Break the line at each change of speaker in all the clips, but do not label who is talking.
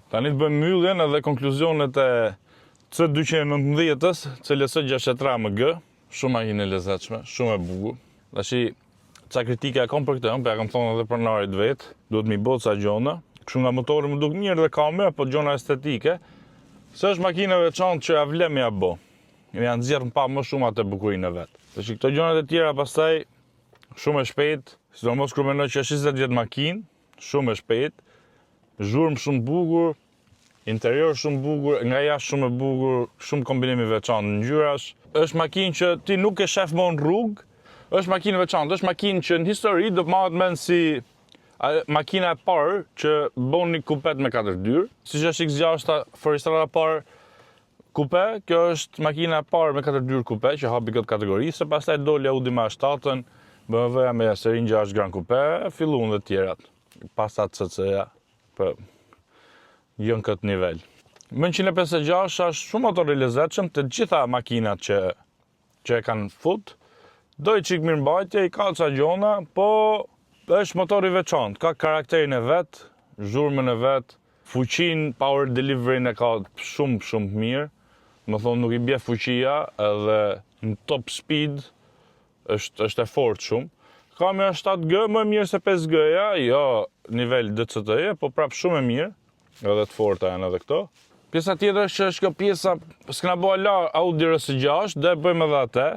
Tani të bëjmë mbylljen edhe konkluzionet e C219-s, CLS 63 AMG, shumë makinë e lezetshme, shumë e bukur. Tashi ca kritike e kam për këtë, po ja kam thonë edhe pronarit vet, duhet mi bë ca gjona. Kështu nga motori më duk mirë dhe kamerë, po gjona estetike. Se është makinë e veçantë që ja vlen me ja bë. Janë nxjerrën pa më shumë atë bukurinë e vet. Tashi këto gjonat e tjera pastaj shumë e shpejt, sidomos kur mendoj që është 20 vjet makinë, shumë e shpejt, zhurmë shumë bukur, interior shumë bukur, nga jashtë shumë e bukur, shumë kombinimi veçantë ngjyrash. Është makinë që ti nuk e shef më në rrugë, është makinë veçantë, është makinë që në histori do të marrët mend si makina e parë që bën një kupet me 4 dyrë, siç është X6 Forestrada parë kupe, kjo është makina e parë me 4 dyrë kupe që hapi këtë kategori, se pastaj doli Audi me A7-ën, BMW me serin 6 Grand Coupe, filluan dhe tjerat. Passat CC-ja, për jën këtë nivel. Më 156 është shumë motor i lezetshëm, të gjitha makinat që e kanë fut, do i qik mirëmbajtje, i ka ca gjona, po është motor i veçantë, ka karakterin e vet, zhurmën e vet, fuqin, power delivery-n e ka shumë mirë. Më thonë nuk i bje fuqia edhe në top speed është e fort shumë. Kamera 7G më mirë se 5G-ja, jo nivel DCT-je, po prap shumë e mirë, edhe të forta janë edhe këto. Pjesa tjetër është kjo pjesa, s'kena bëha la Audi RS6, dhe bëjmë edhe atë.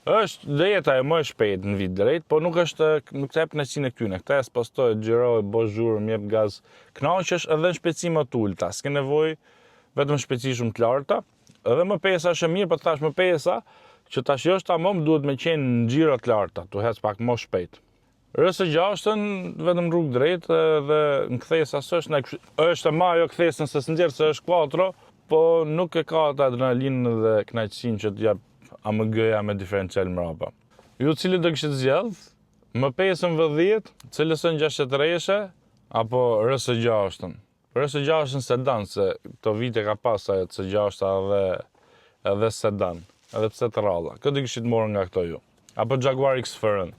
Është dhe jeta e më e shpejt në vit drejt, po nuk të jep kënaqësinë e këtyne. Këta e spostoj, xhiroj, bosh zhurmë, më jep gaz. Kënaqesh edhe në shpejtësi më të ulta, s'ke nevojë vetëm shpejtësi shumë të larta. Edhe më pesa është e mirë, po thash më pesa që tash është tamam duhet me qenë në xhira të larta, tu hec pak më shpejt. RS6-ën vetëm rrugë drejt dhe në kthesa është e majo kthesën se s'nxjerr se është 4, po nuk e ka atë adrenalinën dhe kënaqësinë që të jap AMG-ja me diferencial mrapa. Ju cili do kishit zgjedh? M5 V10, CLS 63 apo RS6-ën? RS6-ën sedan, se këto vite ka pas ajo C6 edhe sedan, edhe pse të ralla. Këtë kishit morë nga këto ju. Apo Jaguar XFR-ën.